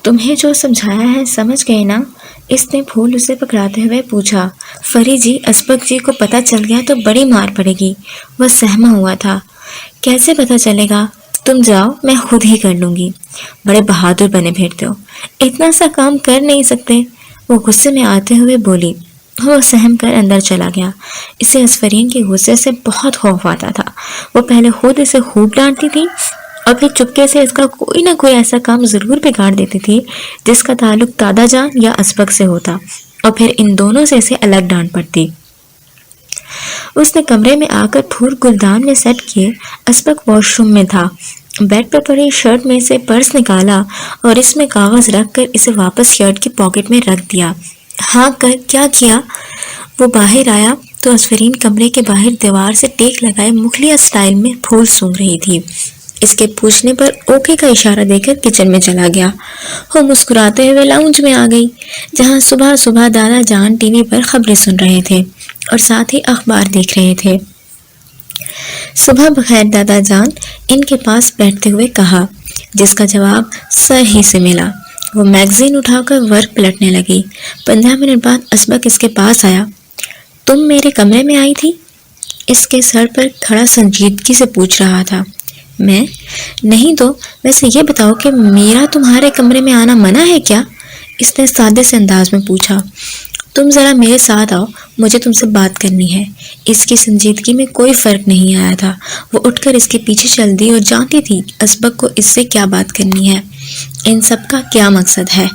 تمہیں جو سمجھایا ہے سمجھ گئے نا؟ اس نے پھول اسے پکڑاتے ہوئے پوچھا۔ فری جی، اسبق جی کو پتہ چل گیا تو بڑی مار پڑے گی، وہ سہما ہوا تھا۔ کیسے پتہ چلے گا؟ تم جاؤ، میں خود ہی کر لوں گی۔ بڑے بہادر بنے پھرتے ہو، اتنا سا کام کر نہیں سکتے؟ وہ غصے میں آتے ہوئے بولی۔ وہ سہم کر اندر چلا گیا۔ اسے اسفرین کے غصے سے بہت خوف آتا تھا۔ وہ پہلے خود اسے خوب ڈانٹتی تھی اور پھر چپکے سے اس کا کوئی نہ کوئی ایسا کام ضرور بگاڑ دیتی تھی جس کا تعلق دادا جان یا اسبق سے ہوتا، اور پھر ان دونوں سے اسے الگ ڈانٹ پڑتی۔ اس نے کمرے میں آ کر پھول گلدان میں سیٹ کیے۔ اسبق واش روم میں تھا۔ بیڈ پر پڑی شرٹ میں سے پرس نکالا اور اس میں کاغذ رکھ کر اسے واپس شرٹ کی پاکٹ میں رکھ دیا۔ ہاں کر کیا کیا؟ وہ باہر آیا تو اسفرین کمرے کے باہر دیوار سے ٹیک لگائے مخلص اسٹائل میں پھول سونگھ رہی تھی۔ اس کے پوچھنے پر اوکے کا اشارہ دے کر کچن میں چلا گیا۔ وہ مسکراتے ہوئے لاؤنج میں آ گئی، جہاں صبح صبح دادا جان ٹی وی پر خبریں سن رہے تھے اور ساتھ ہی اخبار دیکھ رہے تھے۔ صبح بخیر دادا جان، ان کے پاس بیٹھتے ہوئے کہا، جس کا جواب سر ہی سے ملا۔ وہ میگزین اٹھا کر ورق پلٹنے لگی۔ 15 منٹ بعد اسبق اس کے پاس آیا۔ تم میرے کمرے میں آئی تھی؟ اس کے سر پر کھڑا سنجیدگی سے پوچھ رہا تھا۔ میں نہیں تو ویسے یہ بتاؤ کہ میرا تمہارے کمرے میں آنا منع ہے کیا؟ اس نے سادے سے انداز میں پوچھا۔ تم ذرا میرے ساتھ آؤ، مجھے تم سے بات کرنی ہے۔ اس کی سنجیدگی میں کوئی فرق نہیں آیا تھا۔ وہ اٹھ کر اس کے پیچھے چل دی اور جانتی تھی اسبق کو اس سے کیا بات کرنی ہے، ان سب کا کیا مقصد ہے۔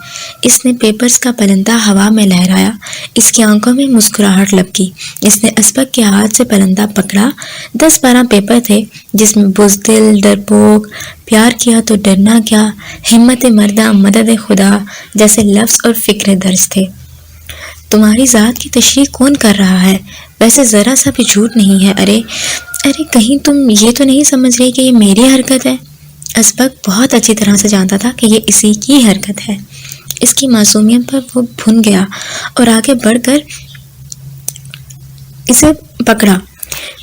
اس نے پیپرز کا پلندہ ہوا میں لہرایا۔ اس کی آنکھوں میں مسکراہٹ لپکی۔ اس نے اسبق کے ہاتھ سے پلندہ پکڑا۔ 10-12 پیپر تھے جس میں بزدل، ڈرپوک، پیار کیا تو ڈرنا کیا، ہمت مردہ، مدد خدا جیسے لفظ اور فکرے درج تھے۔ تمہاری ذات کی تشریح کون کر رہا ہے؟ ویسے ذرا سا بھی جھوٹ نہیں ہے۔ ارے کہیں تم یہ تو نہیں سمجھ رہی کہ یہ میری حرکت ہے؟ اسبق بہت اچھی طرح سے جانتا تھا کہ یہ اسی کی حرکت ہے۔ اس کی معصومیت پر وہ بھن گیا اور آگے بڑھ کر اسے پکڑا۔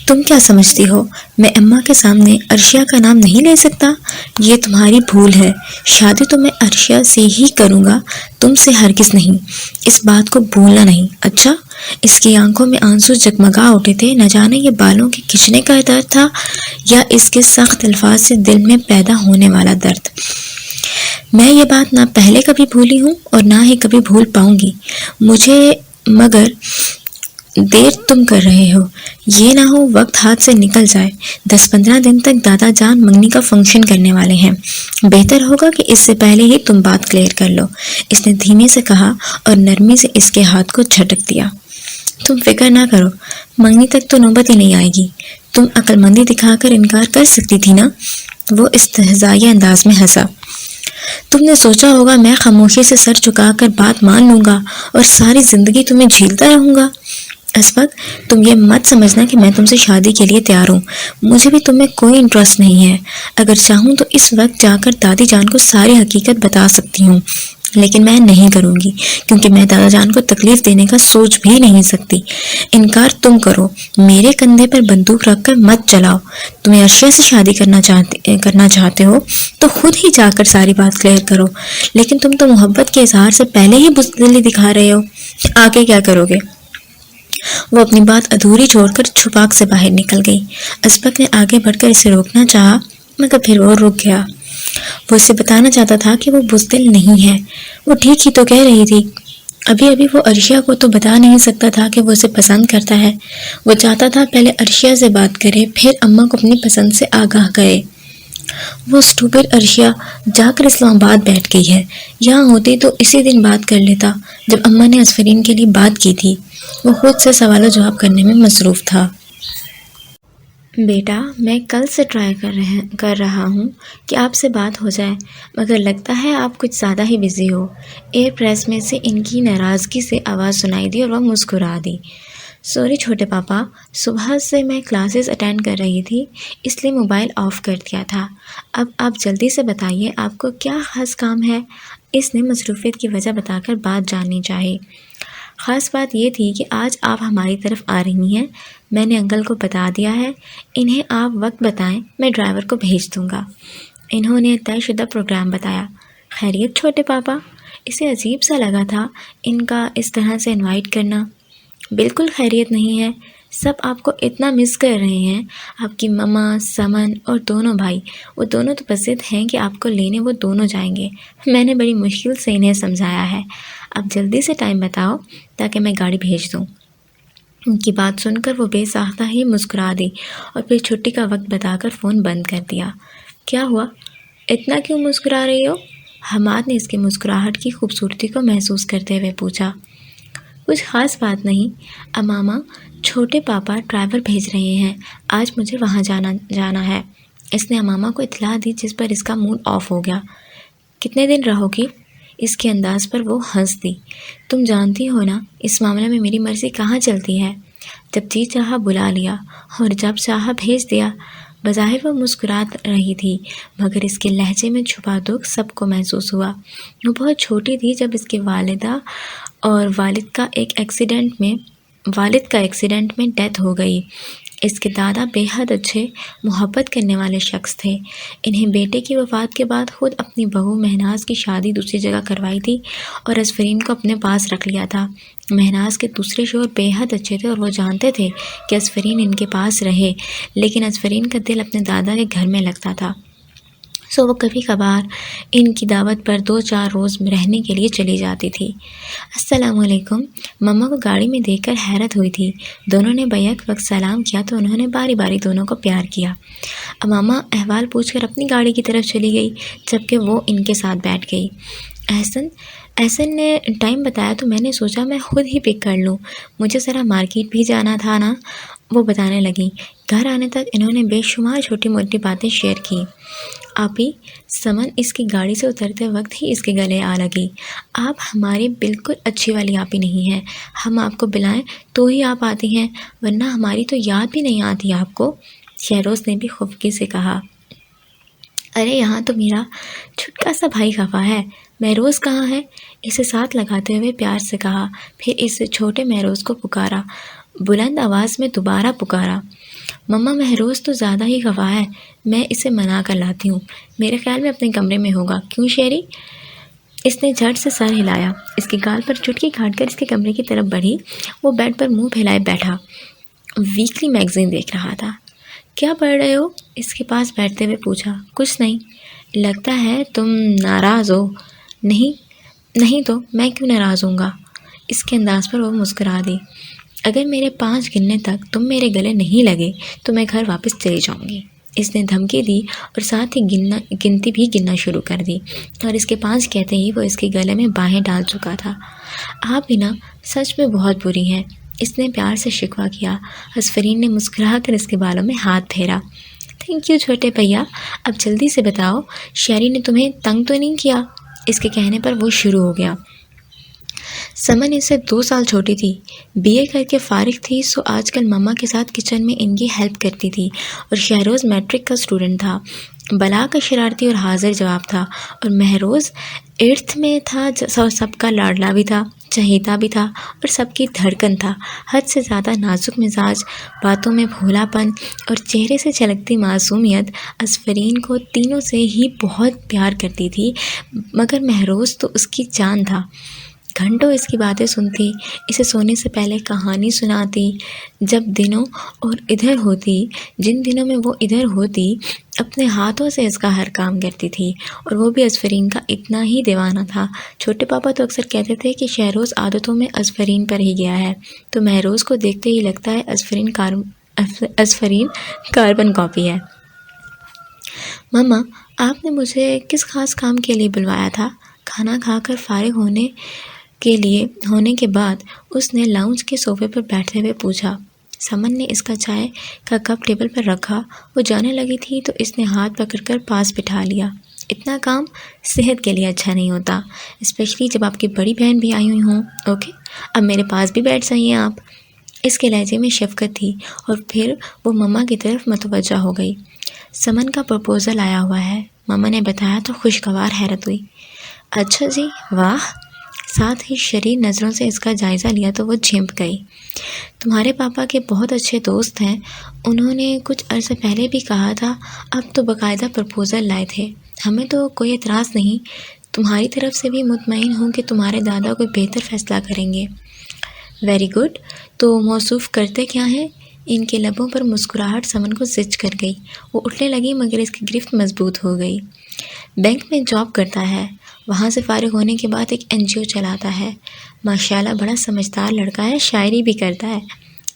تم کیا سمجھتی ہو میں اماں کے سامنے عرشیہ کا نام نہیں لے سکتا؟ یہ تمہاری بھول ہے۔ شادی تو میں عرشیہ سے ہی کروں گا، تم سے ہرگز نہیں۔ اس بات کو بھولنا نہیں، اچھا؟ اس کی آنکھوں میں آنسو جگمگا اٹھے تھے۔ نہ جانے یہ بالوں کے کھچنے کا درد تھا یا اس کے سخت الفاظ سے دل میں پیدا ہونے والا درد۔ میں یہ بات نہ پہلے کبھی بھولی ہوں اور نہ ہی کبھی بھول پاؤں گی، مگر دیر تم کر رہے ہو، یہ نہ ہو وقت ہاتھ سے نکل جائے۔ 10-15 دن تک دادا جان منگنی کا فنکشن کرنے والے ہیں، بہتر ہوگا کہ اس سے پہلے ہی تم بات کلیئر کر لو، اس نے دھیمے سے کہا اور نرمی سے اس کے ہاتھ کو جھٹک دیا۔ تم فکر نہ کرو، منگنی تک تو نوبت ہی نہیں آئے گی، تم عقل مندی دکھا کر انکار کر سکتی تھی نا؟ وہ استہزائیہ انداز میں ہنسا۔ تم نے سوچا ہوگا میں خاموشی سے سر جھکا کر بات مان لوں گا اور ساری زندگی تمہیں جھیلتا رہوں گا۔ اسبق، تم یہ مت سمجھنا کہ میں تم سے شادی کے لیے تیار ہوں، مجھے بھی تم میں کوئی انٹرسٹ نہیں ہے۔ اگر چاہوں تو اس وقت جا کر دادی جان کو ساری حقیقت بتا سکتی ہوں، لیکن میں نہیں کروں گی کیونکہ میں دادا جان کو تکلیف دینے کا سوچ بھی نہیں سکتی۔ انکار تم کرو، میرے کندھے پر بندوق رکھ کر مت چلاؤ۔ تمہیں عرشیہ سے شادی کرنا چاہتے ہو تو خود ہی جا کر ساری بات کلیئر کرو، لیکن تم تو محبت کے اظہار سے پہلے ہی بزدلی دکھا رہے ہو۔ آگے کیا کرو گے؟ وہ اپنی بات ادھوری چھوڑ کر چھپاک سے باہر نکل گئی۔ اسبق نے آگے بڑھ کر اسے روکنا چاہا مگر پھر وہ رک گیا۔ وہ اسے بتانا چاہتا تھا کہ وہ بزدل نہیں ہے، وہ ٹھیک ہی تو کہہ رہی تھی۔ ابھی وہ عرشیہ کو تو بتا نہیں سکتا تھا کہ وہ اسے پسند کرتا ہے۔ وہ چاہتا تھا پہلے عرشیہ سے بات کرے، پھر اماں کو اپنی پسند سے آگاہ کرے۔ وہ اسٹوپڈ عرشیہ جا کر اسلام آباد بیٹھ گئی ہے، یہاں ہوتی تو اسی دن بات کر لیتا جب اماں نے اسفرین کے لیے بات کی تھی۔ وہ خود سے سوال و جواب کرنے میں مصروف تھا۔ بیٹا، میں کل سے ٹرائی کر رہا ہوں کہ آپ سے بات ہو جائے، مگر لگتا ہے آپ کچھ زیادہ ہی بزی ہو۔ ایئر پریس میں سے ان کی ناراضگی سے آواز سنائی دی اور وہ مسکرا دی۔ سوری چھوٹے پاپا، صبح سے میں کلاسز اٹینڈ کر رہی تھی، اس لیے موبائل آف کر دیا تھا۔ اب آپ جلدی سے بتائیے آپ کو کیا خاص کام ہے؟ اس نے مصروفیت کی وجہ بتا کر بات جاننی چاہی۔ خاص بات یہ تھی کہ آج آپ ہماری طرف آ رہی ہیں، میں نے انکل کو بتا دیا ہے، انہیں آپ وقت بتائیں، میں ڈرائیور کو بھیج دوں گا۔ انہوں نے طے شدہ پروگرام بتایا۔ خیریت چھوٹے پاپا؟ اسے عجیب سا لگا تھا ان کا اس طرح سے انوائٹ کرنا۔ بالکل خیریت نہیں ہے، سب آپ کو اتنا مس کر رہے ہیں، آپ کی مما، سمن اور دونوں بھائی۔ وہ دونوں تو بسد ہیں کہ آپ کو لینے وہ دونوں جائیں گے۔ میں نے بڑی مشکل سے انہیں سمجھایا ہے۔ اب جلدی سے ٹائم بتاؤ تاکہ میں گاڑی بھیج دوں۔ ان کی بات سن کر وہ بے ساختہ ہی مسکرا دی اور پھر چھٹی کا وقت بتا کر فون بند کر دیا۔ کیا ہوا؟ اتنا کیوں مسکرا رہی ہو؟ حماد نے اس کی مسکراہٹ کی خوبصورتی کو محسوس کرتے ہوئے پوچھا۔ کچھ خاص بات نہیں اماما، چھوٹے پاپا ڈرائیور بھیج رہے ہیں، آج مجھے وہاں جانا ہے۔ اس نے اماما کو اطلاع دی جس پر اس کا موڈ آف ہو گیا۔ کتنے دن رہو گی؟ اس کے انداز پر وہ ہنس دی۔ تم جانتی ہو نا اس معاملے میں میری مرضی کہاں چلتی ہے۔ جب جی چاہا بلا لیا اور جب چاہا بھیج دیا۔ بظاہر وہ مسکرا رہی تھی مگر اس کے لہجے میں چھپا دکھ سب کو محسوس ہوا۔ وہ بہت چھوٹی تھی جب اس کے والدہ اور والد کا ایکسیڈنٹ میں ڈیتھ ہو گئی۔ اس کے دادا بے حد اچھے محبت کرنے والے شخص تھے۔ انہیں بیٹے کی وفات کے بعد خود اپنی بہو مہناز کی شادی دوسری جگہ کروائی تھی اور اصفرین کو اپنے پاس رکھ لیا تھا۔ مہناز کے دوسرے شوہر بے حد اچھے تھے اور وہ جانتے تھے کہ اصفرین ان کے پاس رہے، لیکن اصفرین کا دل اپنے دادا کے گھر میں لگتا تھا، سو وہ کبھی کبھار ان کی دعوت پر 2-4 روز رہنے کے لیے چلی جاتی تھی۔ السلام علیکم۔ مما کو گاڑی میں دیکھ کر حیرت ہوئی تھی۔ دونوں نے بیک وقت سلام کیا تو انہوں نے باری باری دونوں کو پیار کیا۔ ماما احوال پوچھ کر اپنی گاڑی کی طرف چلی گئی جبکہ وہ ان کے ساتھ بیٹھ گئی۔ احسن نے ٹائم بتایا تو میں نے سوچا میں خود ہی پک کر لوں، مجھے ذرا مارکیٹ بھی جانا تھا نا، وہ بتانے لگیں۔ گھر آنے تک انہوں نے بے شمار چھوٹی موٹی باتیں شیئر کی۔ آپی، سمن اس کی گاڑی سے اترتے وقت ہی اس کے گلے آ لگی۔ آپ ہماری بالکل اچھی والی آپی نہیں ہیں، ہم آپ کو بلائیں تو ہی آپ آتی ہیں ورنہ ہماری تو یاد بھی نہیں آتی آپ کو، شہروز نے بھی خفگی سے کہا۔ ارے یہاں تو میرا چھٹکا سا بھائی خفا ہے، مہروز کہاں ہے؟ اسے ساتھ لگاتے ہوئے پیار سے کہا، پھر اس چھوٹے مہروز کو پکارا، بلند آواز میں دوبارہ پکارا۔ مما مہروز تو زیادہ ہی خفا ہے، میں اسے منا کر لاتی ہوں، میرے خیال میں اپنے کمرے میں ہوگا، کیوں شیری؟ اس نے جھٹ سے سر ہلایا۔ اس کے گال پر چٹکی کاٹ کر اس کے کمرے کی طرف بڑھی۔ وہ بیڈ پر منہ پھیلائے بیٹھا، ویکلی میگزین دیکھ رہا تھا۔ کیا پڑھ رہے ہو؟ اس کے پاس بیٹھتے ہوئے پوچھا۔ کچھ نہیں، لگتا ہے تم ناراض ہو۔ نہیں تو میں کیوں ناراض ہوں گا؟ اس کے انداز پر وہ مسکرا دی۔ اگر میرے 5 گننے تک تم میرے گلے نہیں لگے تو میں گھر واپس چلی جاؤں گی۔ اس نے دھمکی دی اور ساتھ ہی گنتی بھی گننا شروع کر دی اور اس کے 5 کہتے ہی وہ اس کے گلے میں باہیں ڈال چکا تھا۔ آپ بھی نا سچ میں بہت بری ہیں، اس نے پیار سے شکوہ کیا۔ اصفرین نے مسکرا کر اس کے بالوں میں ہاتھ پھیرا۔ تھینک یو چھوٹے بھیا، اب جلدی سے بتاؤ شیری نے تمہیں تنگ تو نہیں کیا؟ اس کے کہنے پر وہ شروع ہو گیا۔ سمن اس سے 2 سال چھوٹی تھی، بی اے کر کے فارغ تھی، سو آج کل مما کے ساتھ کچن میں ان کی ہیلپ کرتی تھی، اور شہروز میٹرک کا اسٹوڈنٹ تھا، بلا کا شرارتی اور حاضر جواب تھا، اور مہروز 8th میں تھا، سب کا لاڈلا بھی تھا، چہیتا بھی تھا اور سب کی دھڑکن تھا، حد سے زیادہ نازک مزاج، باتوں میں بھولا پن اور چہرے سے چھلکتی معصومیت۔ اصفرین کو تینوں سے ہی بہت پیار کرتی تھی مگر مہروز تو اس کی جان تھا۔ گھنٹوں اس کی باتیں سنتی، اسے سونے سے پہلے کہانی سناتی، جن دنوں میں وہ ادھر ہوتی اپنے ہاتھوں سے اس کا ہر کام کرتی تھی، اور وہ بھی اصفرین کا اتنا ہی دیوانہ تھا۔ چھوٹے پاپا تو اکثر کہتے تھے کہ شہروز عادتوں میں اصفرین پر ہی گیا ہے، تو مہروز کو دیکھتے ہی لگتا ہے اصفرین کاربن کاپی ہے۔ مما، آپ نے مجھے کس خاص کام کے لیے بلوایا تھا؟ کھانا کھا کر فارغ ہونے کے بعد اس نے لاؤنج کے صوفے پر بیٹھتے ہوئے پوچھا۔ سمن نے اس کا چائے کا کپ ٹیبل پر رکھا، وہ جانے لگی تھی تو اس نے ہاتھ پکڑ کر پاس بٹھا لیا۔ اتنا کام صحت کے لیے اچھا نہیں ہوتا، اسپیشلی جب آپ کی بڑی بہن بھی آئی ہوئی ہوں۔ اوکے، اب میرے پاس بھی بیٹھ جائیے آپ۔ اس کے لہجے میں شفقت تھی اور پھر وہ مما کی طرف متوجہ ہو گئی۔ سمن کا پرپوزل آیا ہوا ہے، مما نے بتایا تو خوشگوار حیرت ہوئی۔ اچھا جی، واہ۔ ساتھ ہی شریر نظروں سے اس کا جائزہ لیا تو وہ جھنپ گئی۔ تمہارے پاپا کے بہت اچھے دوست ہیں، انہوں نے کچھ عرصے پہلے بھی کہا تھا، اب تو باقاعدہ پرپوزل لائے تھے، ہمیں تو کوئی اعتراض نہیں، تمہاری طرف سے بھی مطمئن ہوں کہ تمہارے دادا کوئی بہتر فیصلہ کریں گے۔ ویری گڈ، تو موصوف کرتے کیا ہیں؟ ان کے لبوں پر مسکراہٹ سمن کو زچ کر گئی۔ وہ اٹھنے لگی مگر اس کی گرفت مضبوط ہو گئی۔ بینک میں جاب کرتا ہے، وہاں سے فارغ ہونے کے بعد ایک NGO چلاتا ہے۔ ماشاءاللہ بڑا سمجھدار لڑکا ہے، شاعری بھی کرتا ہے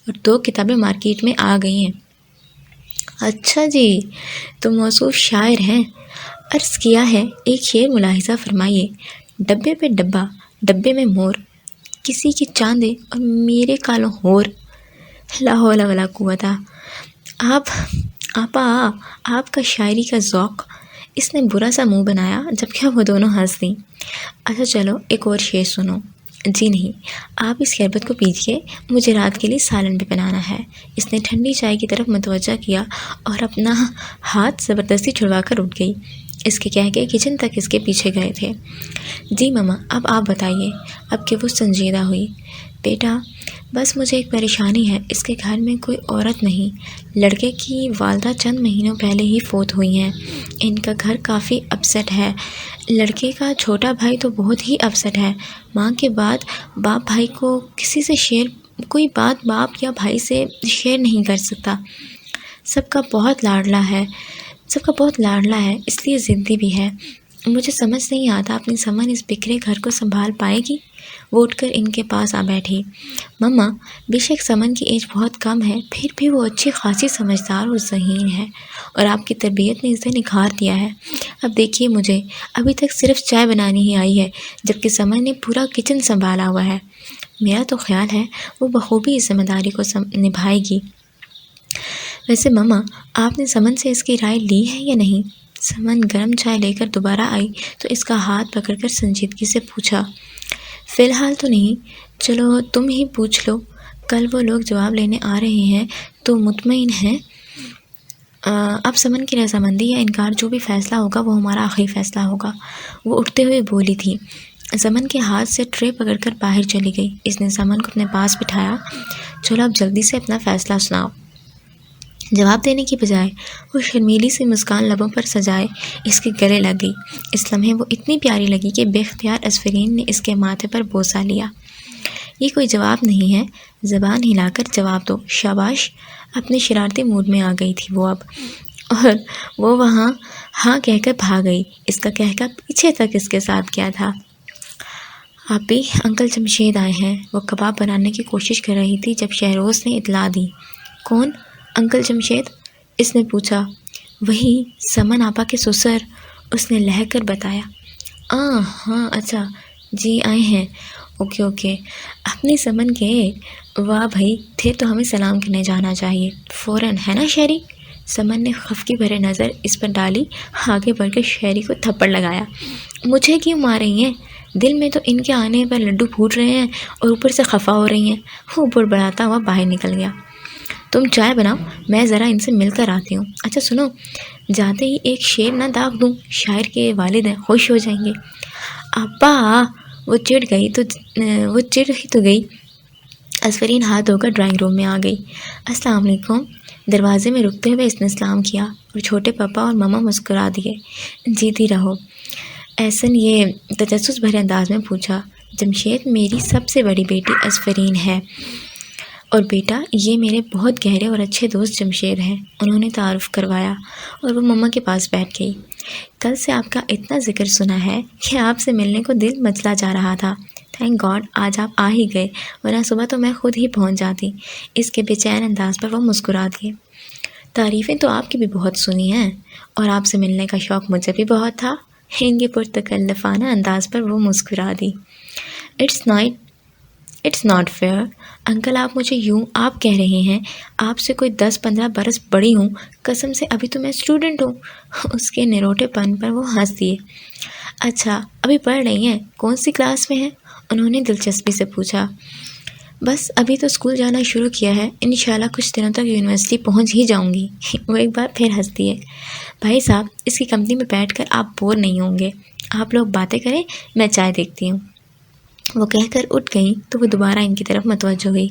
اور 2 کتابیں مارکیٹ میں آ گئی ہیں۔ اچھا جی، تو موصوف شاعر ہیں؟ عرض کیا ہے، ایک شعر ملاحظہ فرمائیے: ڈبے پہ ڈبہ، ڈبے میں مور، کسی کی چاندے اور میرے کالوں ہور۔ لا حول ولا قوت۔ آپ کا شاعری کا ذوق۔ اس نے برا سا منہ بنایا جبکہ وہ دونوں ہنس دیں۔ اچھا چلو ایک اور شعر سنو۔ جی نہیں، آپ اس شربت کو پیجیے، مجھے رات کے لیے سالن بھی بنانا ہے۔ اس نے ٹھنڈی چائے کی طرف متوجہ کیا اور اپنا ہاتھ زبردستی چھڑوا کر اٹھ گئی۔ اس کے کہہ کے کچن تک اس کے پیچھے گئے تھے۔ جی ماما، اب آپ بتائیے۔ اب کہ وہ سنجیدہ ہوئی۔ بیٹا، بس مجھے ایک پریشانی ہے، اس کے گھر میں کوئی عورت نہیں۔ لڑکے کی والدہ چند مہینوں پہلے ہی فوت ہوئی ہیں۔ ان کا گھر کافی اپسٹ ہے۔ لڑکے کا چھوٹا بھائی تو بہت ہی اپسٹ ہے۔ ماں کے بعد باپ بھائی کو کسی سے کوئی بات باپ یا بھائی سے شیئر نہیں کر سکتا۔ سب کا بہت لاڈلا ہے، اس لیے ضدی بھی ہے۔ مجھے سمجھ نہیں آتا اپنی سمن اس بکھرے گھر کو سنبھال پائے گی۔ وہ اٹھ کر ان کے پاس آ بیٹھی۔ مما، بے شک سمن کی ایج بہت کم ہے، پھر بھی وہ اچھی خاصی سمجھدار اور ذہین ہے اور آپ کی تربیت نے اسے نکھار دیا ہے۔ اب دیکھیے، مجھے ابھی تک صرف چائے بنانی ہی آئی ہے جبکہ سمن نے پورا کچن سنبھالا ہوا ہے۔ میرا تو خیال ہے وہ بخوبی اس ذمہ داری کو نبھائے گی۔ ویسے مما، آپ نے سمن سے اس کی رائے لی ہے یا نہیں؟ سمن گرم چائے لے کر دوبارہ آئی تو اس کا ہاتھ پکڑ کر سنجیدگی سے پوچھا۔ فی الحال تو نہیں، چلو تم ہی پوچھ لو۔ کل وہ لوگ جواب لینے آ رہے ہیں تو مطمئن ہیں؟ اب سمن کی رضامندی یا انکار، جو بھی فیصلہ ہوگا وہ ہمارا آخری فیصلہ ہوگا، وہ اٹھتے ہوئے بولی تھی۔ سمن کے ہاتھ سے ٹرے پکڑ کر باہر چلی گئی۔ اس نے سمن کو اپنے پاس بٹھایا۔ چلو اب جلدی سے اپنا فیصلہ سناؤ۔ جواب دینے کی بجائے وہ شرمیلی سی مسکان لبوں پر سجائے اس کے گلے لگ گئی۔ اس لمحے وہ اتنی پیاری لگی کہ بے اختیار اصفرین نے اس کے ماتھے پر بوسہ لیا۔ یہ کوئی جواب نہیں ہے، زبان ہلا کر جواب دو۔ شاباش۔ اپنے شرارتی موڈ میں آ گئی تھی وہ اب، اور وہ وہاں ہاں کہہ کر بھاگ گئی۔ اس کا کہکہ پیچھے تک اس کے ساتھ کیا تھا۔ آپی، انکل جمشید آئے ہیں۔ وہ کباب بنانے کی کوشش کر رہی تھی جب شہروز نے اطلاع دی۔ کون؟ انکل جمشید؟ اس نے پوچھا۔ وہی سمن آپا کے سسر، اس نے لہہ کر بتایا۔ ہاں اچھا جی، آئے ہیں۔ اوکے، اپنی سمن کے؟ واہ بھائی، تھے تو ہمیں سلام کرنے جانا چاہیے فوراً، ہے نا شہری؟ سمن نے خفگی بھرے نظر اس پر ڈالی، آگے بڑھ کر شہری کو تھپڑ لگایا۔ مجھے کیوں مار رہی ہیں؟ دل میں تو ان کے آنے پر لڈو پھوٹ رہے ہیں اور اوپر سے خفا ہو رہی ہیں۔ وہ بڑبڑاتا ہوا باہر نکل گیا۔ تم چائے بناؤ، میں ذرا ان سے مل کر آتی ہوں۔ اچھا سنو، جاتے ہی ایک شعر نہ داغ دوں، شاعر کے والد ہیں، خوش ہو جائیں گے۔ ابا، وہ چڑ ہی تو گئی۔ اصفرین ہاتھ دھو کر ڈرائنگ روم میں آ گئی۔ السلام علیکم۔ دروازے میں رکتے ہوئے اس نے سلام کیا اور چھوٹے پاپا اور ماما مسکرا دیے۔ جیتی رہو۔ احسن یہ تجسس بھرے انداز میں پوچھا۔ جمشید، میری سب سے بڑی بیٹی اصفرین ہے، اور بیٹا یہ میرے بہت گہرے اور اچھے دوست جمشید ہیں۔ انہوں نے تعارف کروایا اور وہ مما کے پاس بیٹھ گئی۔ کل سے آپ کا اتنا ذکر سنا ہے کہ آپ سے ملنے کو دل مچلا جا رہا تھا۔ تھینک گاڈ آج آپ آ ہی گئے، ورنہ صبح تو میں خود ہی پہنچ جاتی۔ اس کے بے چین انداز پر وہ مسکرا دیے۔ تعریفیں تو آپ کی بھی بہت سنی ہیں، اور آپ سے ملنے کا شوق مجھے بھی بہت تھا۔ ان کے پرتکلفانہ انداز پر وہ مسکرا دی۔ اٹس ناٹ فیئر انکل، آپ مجھے یوں آپ کہہ رہے ہیں؟ آپ سے کوئی 10-15 برس بڑی ہوں، قسم سے ابھی تو میں اسٹوڈنٹ ہوں۔ اس کے نروٹے پن پر وہ ہنس دیے۔ اچھا، ابھی پڑھ رہی ہیں؟ کون سی کلاس میں ہیں؟ انہوں نے دلچسپی سے پوچھا۔ بس ابھی تو اسکول جانا شروع کیا ہے، انشاءاللہ کچھ دنوں تک یونیورسٹی پہنچ ہی جاؤں گی۔ وہ ایک بار پھر ہنس دیے۔ بھائی صاحب، اس کی کمپنی میں بیٹھ کر آپ بور نہیں ہوں گے، آپ لوگ باتیں کریں، میں چائے دیکھتی ہوں۔ وہ کہہ کر اٹھ گئیں تو وہ دوبارہ ان کی طرف متوجہ ہوئی۔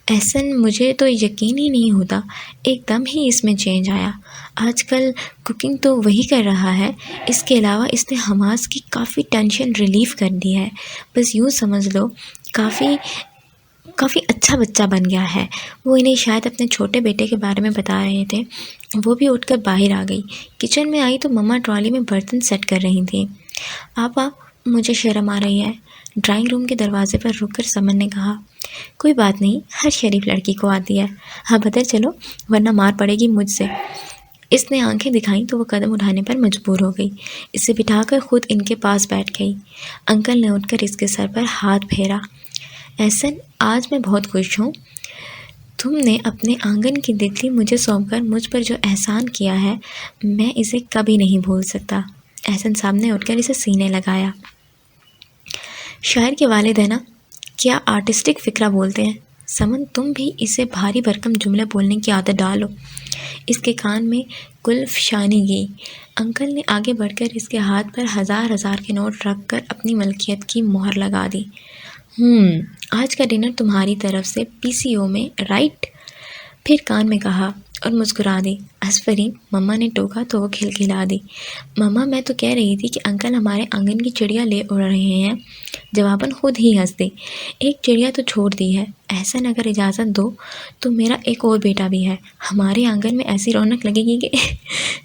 احسن، مجھے تو یقین ہی نہیں ہوتا، ایک دم ہی اس میں چینج آیا۔ آج کل کوکنگ تو وہی کر رہا ہے، اس کے علاوہ اس نے حماس کی کافی ٹینشن ریلیف کر دی ہے۔ بس یوں سمجھ لو کافی اچھا بچہ بن گیا ہے۔ وہ انہیں شاید اپنے چھوٹے بیٹے کے بارے میں بتا رہے تھے۔ وہ بھی اٹھ کر باہر آ گئی۔ کچن میں آئی تو مما ٹرالی میں برتن سیٹ کر رہی تھیں۔ آپا، مجھے شرم آ رہی ہے، ڈرائنگ روم کے دروازے پر رک کر سمن نے کہا۔ کوئی بات نہیں، ہر شریف لڑکی کو آتی ہے، اب ادھر چلو ورنہ مار پڑے گی مجھ سے۔ اس نے آنکھیں دکھائیں تو وہ قدم اٹھانے پر مجبور ہو گئی۔ اسے بٹھا کر خود ان کے پاس بیٹھ گئی۔ انکل نے اٹھ کر اس کے سر پر ہاتھ پھیرا۔ احسن، آج میں بہت خوش ہوں۔ تم نے اپنے آنگن کی تتلی مجھے سونپ کر مجھ پر جو احسان کیا ہے، میں اسے کبھی نہیں بھول سکتا۔ احسن صاحب نے اٹھ کر اسے سینے لگایا۔ شاعر کے والد ہیں نا، کیا آرٹسٹک فقرہ بولتے ہیں۔ سمن، تم بھی اسے بھاری بھرکم جملے بولنے کی عادت ڈالو۔ اس کے کان میں کل فشانی گئی۔ انکل نے آگے بڑھ کر اس کے ہاتھ پر ہزار کے نوٹ رکھ کر اپنی ملکیت کی مہر لگا دی۔ آج کا ڈنر تمہاری طرف سے PCO میں، رائٹ؟ پھر کان میں کہا اور مسکرا دی۔ آفرین، مما نے ٹوکا تو وہ کھلکھلا دی۔ مما، میں تو کہہ رہی تھی کہ انکل ہمارے آنگن کی چڑیا لے اڑ رہے ہیں۔ جواباً خود ہی ہنس دی۔ ایک چڑیا تو چھوڑ دی ہے احسن، اگر اجازت دو تو میرا ایک اور بیٹا بھی ہے، ہمارے آنگن میں ایسی رونق لگے گی کہ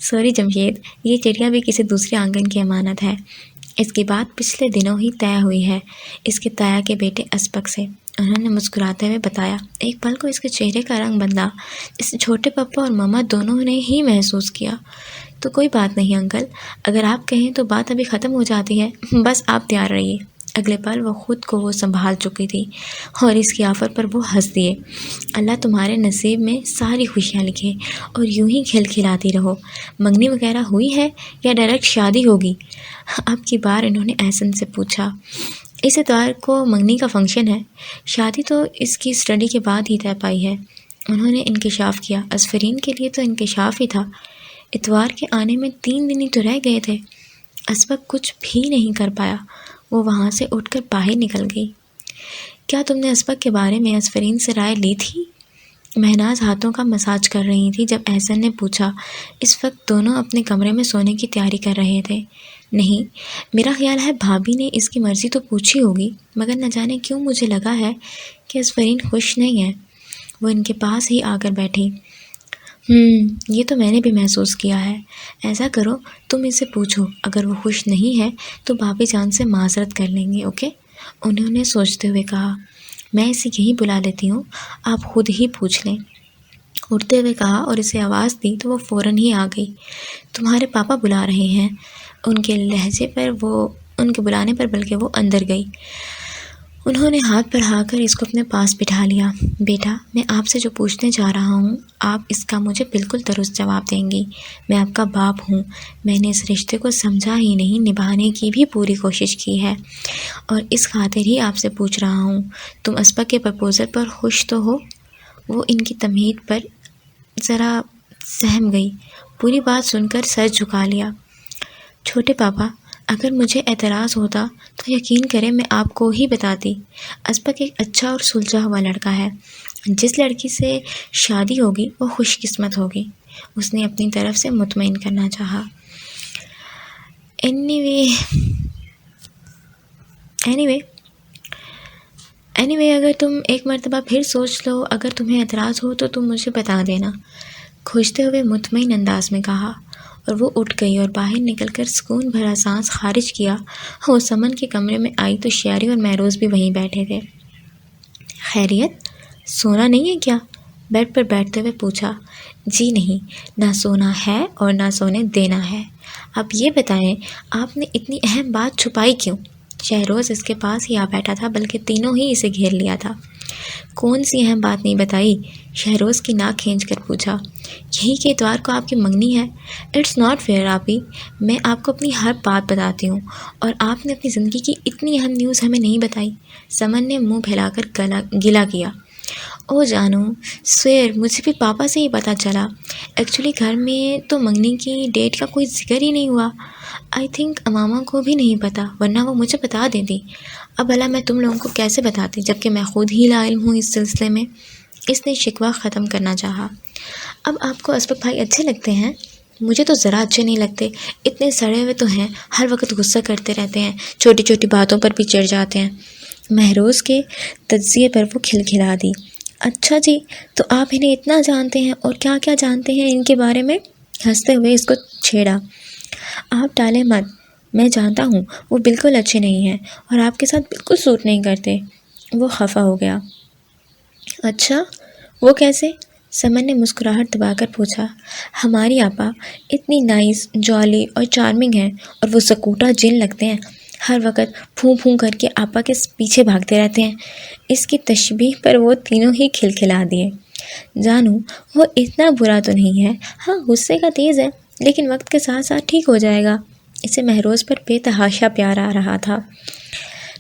سوری جمشید، یہ چڑیا بھی کسی دوسرے آنگن کی امانت ہے۔ اس کی بات پچھلے دنوں ہی طے ہوئی ہے اس کے تایا کے بیٹے اسپک سے، انہوں نے مسکراتے ہوئے بتایا۔ ایک پل کو اس کے چہرے کا رنگ بدلا، جسے چھوٹے پپا اور مما دونوں نے ہی محسوس کیا۔ تو کوئی بات نہیں انکل، اگر آپ کہیں تو بات ابھی ختم ہو جاتی ہے، بس آپ تیار رہیے۔ اگلے پل وہ خود کو وہ سنبھال چکی تھی اور اس کی آفر پر وہ ہنس دیے۔ اللہ تمہارے نصیب میں ساری خوشیاں لکھے اور یوں ہی کھلکھلاتی رہو۔ منگنی وغیرہ ہوئی ہے یا ڈائریکٹ شادی ہوگی؟ اب کی بار انہوں نے احسن سے پوچھا۔ اس اتوار کو منگنی کا فنکشن ہے، شادی تو اس کی اسٹڈی کے بعد ہی طے پائی ہے، انہوں نے انکشاف کیا۔ اصفرین کے لیے تو انکشاف ہی تھا، اتوار کے آنے میں 3 دن ہی تو رہ گئے تھے۔ اسبق کچھ بھی نہیں کر پایا، وہ وہاں سے اٹھ کر باہر نکل گئی۔ کیا تم نے اسبق کے بارے میں اصفرین سے رائے لی تھی؟ مہناز ہاتھوں کا مساج کر رہی تھی جب احسن نے پوچھا۔ اس وقت دونوں اپنے کمرے میں سونے کی تیاری کر رہے تھے۔ نہیں، میرا خیال ہے بھابھی نے اس کی مرضی تو پوچھی ہوگی، مگر نہ جانے کیوں مجھے لگا ہے کہ اصفرین خوش نہیں ہے۔ وہ ان کے پاس ہی آ کر بیٹھی۔ یہ تو میں نے بھی محسوس کیا ہے۔ ایسا کرو، تم اس سے پوچھو، اگر وہ خوش نہیں ہے تو بھابھی جان سے معذرت کر لیں گے، اوکے؟ انہوں نے سوچتے ہوئے کہا۔ میں اسے یہیں بلا لیتی ہوں، آپ خود ہی پوچھ لیں، اٹھتے ہوئے کہا اور اسے آواز دی تو وہ فوراً ہی آ گئی۔ تمہارے پاپا بلا رہے ہیں، ان کے بلانے پر بلکہ وہ اندر گئی۔ انہوں نے ہاتھ بڑھا کر اس کو اپنے پاس بٹھا لیا۔ بیٹا، میں آپ سے جو پوچھنے جا رہا ہوں، آپ اس کا مجھے بالکل درست جواب دیں گی۔ میں آپ کا باپ ہوں، میں نے اس رشتے کو سمجھا ہی نہیں، نبھانے کی بھی پوری کوشش کی ہے، اور اس خاطر ہی آپ سے پوچھ رہا ہوں، تم اسبق کے پرپوزل پر خوش تو ہو؟ وہ ان کی تمہید پر ذرا سہم گئی، پوری بات سن کر سر جھکا لیا۔ چھوٹے پاپا، اگر مجھے اعتراض ہوتا تو یقین کریں میں آپ کو ہی بتاتی۔ اسبق ایک اچھا اور سلجھا ہوا لڑکا ہے، جس لڑکی سے شادی ہوگی وہ خوش قسمت ہوگی، اس نے اپنی طرف سے مطمئن کرنا چاہا۔ اینی وے اگر تم ایک مرتبہ پھر سوچ لو، اگر تمہیں اعتراض ہو تو تم مجھے بتا دینا، کھوجتے ہوئے مطمئن انداز میں کہا، اور وہ اٹھ گئی اور باہر نکل کر سکون بھرا سانس خارج کیا۔ وہ سمن کے کمرے میں آئی تو شیاری اور مہروز بھی وہیں بیٹھے تھے۔ خیریت، سونا نہیں ہے کیا؟ بیڈ پر بیٹھتے ہوئے پوچھا۔ جی نہیں، نہ سونا ہے اور نہ سونے دینا ہے۔ اب یہ بتائیں، آپ نے اتنی اہم بات چھپائی کیوں؟ شہروز اس کے پاس ہی آ بیٹھا تھا، بلکہ تینوں ہی اسے گھیر لیا تھا۔ کون سی اہم بات نہیں بتائی؟ شہروز کی ناک کھینچ کر پوچھا۔ یہی کہ اتوار کو آپ کی منگنی ہے۔ اٹس ناٹ فیئر آپی، میں آپ کو اپنی ہر بات بتاتی ہوں، اور آپ نے اپنی زندگی کی اتنی اہم نیوز ہمیں نہیں بتائی۔ سمن نے منہ پھیلا کر گلا کیا۔ او جانو سویر مجھے بھی پاپا سے ہی پتہ چلا. ایکچولی گھر میں تو منگنی کی ڈیٹ کا کوئی ذکر ہی نہیں ہوا. آئی تھنک ماما کو بھی نہیں پتہ ورنہ وہ مجھے بتا دیتی. اب بھلا میں تم لوگوں کو کیسے بتاتی جبکہ میں خود ہی لا علم ہوں اس سلسلے میں. اس نے شکوہ ختم کرنا چاہا. اب آپ کو اسبق بھائی اچھے لگتے ہیں؟ مجھے تو ذرا اچھے نہیں لگتے. اتنے سڑے ہوئے تو ہیں، ہر وقت غصہ کرتے رہتے ہیں، چھوٹی چھوٹی باتوں پر بھی چڑھ جاتے ہیں. مہروز کے تجزیے پر وہ کھلکھلا دی. اچھا جی، تو آپ انہیں اتنا جانتے ہیں اور کیا کیا جانتے ہیں ان کے بارے میں؟ ہنستے ہوئے اس کو چھیڑا. آپ ٹالے مت، میں جانتا ہوں وہ بالکل اچھے نہیں ہیں اور آپ کے ساتھ بالکل سوٹ نہیں کرتے. وہ خفا ہو گیا. اچھا وہ کیسے؟ سمن نے مسکراہٹ دبا کر پوچھا. ہماری آپا اتنی نائس، جالی اور چارمنگ ہیں اور وہ سکوٹا جن لگتے ہیں. ہر وقت پھوں پھوں کر کے آپا کے پیچھے بھاگتے رہتے ہیں. اس کی تشبیہ پر وہ تینوں ہی کھلکھلا دیے. جانو وہ اتنا برا تو نہیں ہے، ہاں غصے کا تیز ہے، لیکن وقت کے ساتھ ساتھ ٹھیک ہو جائے گا. اسے مہروز پر بے تحاشا پیار آ رہا تھا.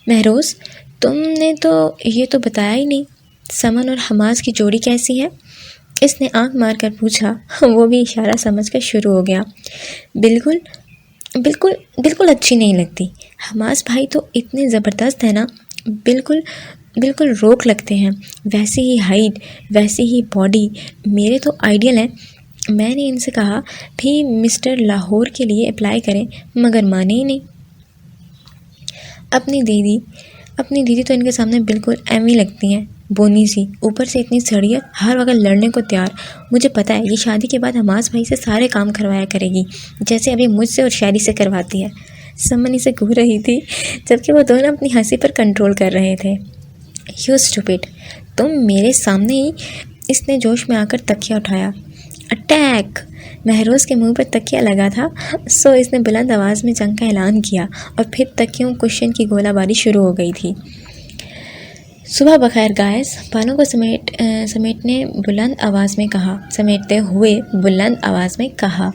مہروز تم نے تو یہ تو بتایا ہی نہیں، سمن اور حماس کی جوڑی کیسی ہے؟ اس نے آنکھ مار کر پوچھا. وہ بھی اشارہ سمجھ کر شروع ہو گیا. بالکل بالکل بالکل اچھی نہیں لگتی. حماس بھائی تو اتنے زبردست ہیں نا، بالکل بالکل روک لگتے ہیں. ویسی ہی ہائٹ، ویسی ہی باڈی، میرے تو آئیڈیل ہیں. میں نے ان سے کہا بھی مسٹر لاہور کے لیے اپلائی کریں مگر مانے ہی نہیں. اپنی دیدی تو ان کے سامنے بالکل ایویں لگتی ہیں، بونی سی، اوپر سے اتنی سڑیت، ہر وقت لڑنے کو تیار. مجھے پتہ ہے یہ شادی کے بعد حماس بھائی سے سارے کام کروایا کرے گی، جیسے ابھی مجھ سے اور شاعری سے کرواتی ہے. سمن اسے گھور رہی تھی جبکہ وہ دونوں اپنی ہنسی پر کنٹرول کر رہے تھے. یو اسٹوپڈ، تم میرے سامنے ہی. اس نے جوش میں آ کر تکیہ اٹھایا. اٹیک! مہروز کے منہ پر تکیہ لگا تھا، سو اس نے بلند آواز میں جنگ کا اعلان کیا اور پھر تکیوں کشن کی گولہ باری شروع ہو گئی تھی. صبح بخیر گائز. بالوں کو سمیٹتے ہوئے بلند آواز میں کہا.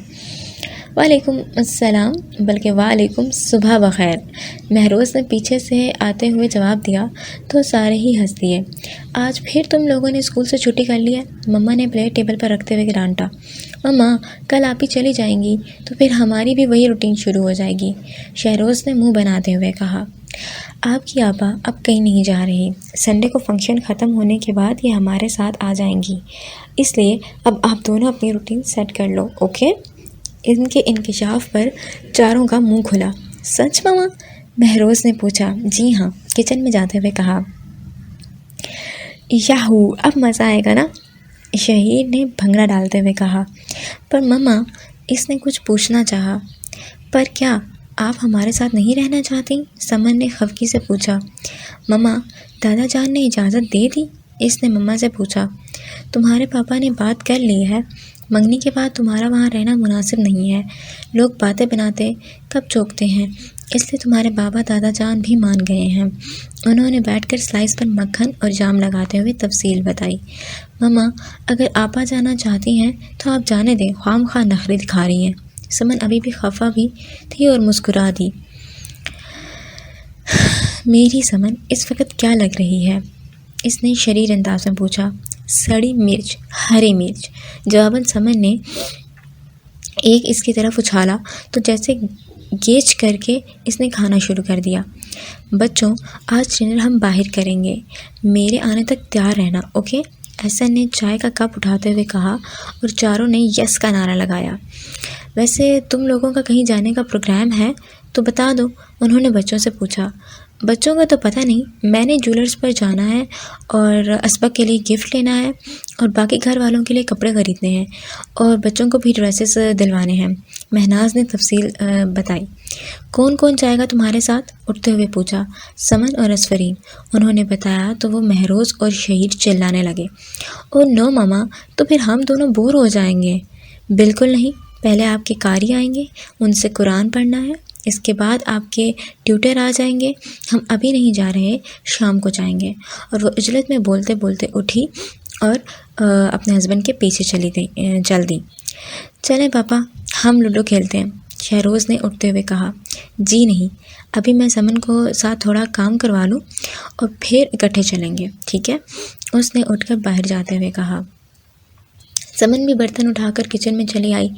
وعلیکم السلام، بلکہ وعلیکم صبح بخیر. مہروز نے پیچھے سے آتے ہوئے جواب دیا تو سارے ہی ہنس دیے. آج پھر تم لوگوں نے اسکول سے چھٹی کر لی ہے؟ مما نے پلیٹ ٹیبل پر رکھتے ہوئے ڈانٹا. مما کل آپ ہی چلی جائیں گی تو پھر ہماری بھی وہی روٹین شروع ہو جائے گی، شہروز نے منہ بناتے ہوئے کہا. آپ کی آپا اب کہیں نہیں جا رہی. سنڈے کو فنکشن ختم ہونے کے بعد یہ ہمارے ساتھ آ جائیں گی، اس لیے اب آپ دونوں اپنی روٹین سیٹ کر لو، اوکے؟ ان کے انکشاف پر چاروں کا منہ کھلا. سچ ماما؟ مہروز نے پوچھا. جی ہاں، کچن میں جاتے ہوئے کہا. یاہو، اب مزہ آئے گا نا؟ شہیر نے بھنگڑا ڈالتے ہوئے کہا. پر ماما، اس نے کچھ پوچھنا چاہا. پر کیا آپ ہمارے ساتھ نہیں رہنا چاہتی؟ سمن نے خفگی سے پوچھا. ماما، دادا جان نے اجازت دے دی؟ اس نے مما سے پوچھا. تمہارے پاپا نے بات کر لی ہے، منگنی کے بعد تمہارا وہاں رہنا مناسب نہیں ہے. لوگ باتیں بناتے کب چوکتے ہیں، اس لیے تمہارے بابا دادا جان بھی مان گئے ہیں. انہوں نے بیٹھ کر سلائس پر مکھن اور جام لگاتے ہوئے تفصیل بتائی. ماما، اگر آپا جانا چاہتی ہیں تو آپ جانے دیں، خواہ مخواہ نخرے دکھا رہی ہیں. سمن ابھی بھی خفا بھی تھی اور مسکرا دی. میری سمن اس وقت کیا لگ رہی ہے؟ اس نے شریر انداز میں پوچھا. سڑی مرچ، ہری مرچ. جواباً سمن نے ایک اس کی طرف اچھالا تو جیسے گیچ کر کے اس نے کھانا شروع کر دیا. بچوں، آج ڈنر ہم باہر کریں گے، میرے آنے تک تیار رہنا، اوکے؟ احسن نے چائے کا کپ اٹھاتے ہوئے کہا اور چاروں نے یس کا نعرہ لگایا. ویسے تم لوگوں کا کہیں جانے کا پروگرام ہے تو بتا دو، انہوں نے بچوں سے پوچھا. بچوں کا تو پتہ نہیں، میں نے جولرز پر جانا ہے اور اسبق کے لیے گفٹ لینا ہے اور باقی گھر والوں کے لیے کپڑے خریدنے ہیں اور بچوں کو بھی ڈریسز دلوانے ہیں. مہناز نے تفصیل بتائی. کون کون جائے گا تمہارے ساتھ؟ اٹھتے ہوئے پوچھا. سمن اور اسفرین، انہوں نے بتایا تو وہ مہروز اور شہیر چلانے لگے. او نو ماما، تو پھر ہم دونوں بور ہو جائیں گے. بالکل نہیں، پہلے آپ کے قاری آئیں گے، ان سے قرآن پڑھنا ہے، اس کے بعد آپ کے ٹیوٹر آ جائیں گے. ہم ابھی نہیں جا رہے، شام کو جائیں گے. اور وہ عجلت میں بولتے بولتے اٹھی اور اپنے ہسبینڈ کے پیچھے چل دی. چلیں پاپا، ہم لوڈو کھیلتے ہیں، شہروز نے اٹھتے ہوئے کہا. جی نہیں، ابھی میں سمن کو ساتھ تھوڑا کام کروا لوں اور پھر اکٹھے چلیں گے، ٹھیک ہے؟ اس نے اٹھ کر باہر جاتے ہوئے کہا۔ سمن بھی برتن اٹھا کر کچن میں چلی آئی۔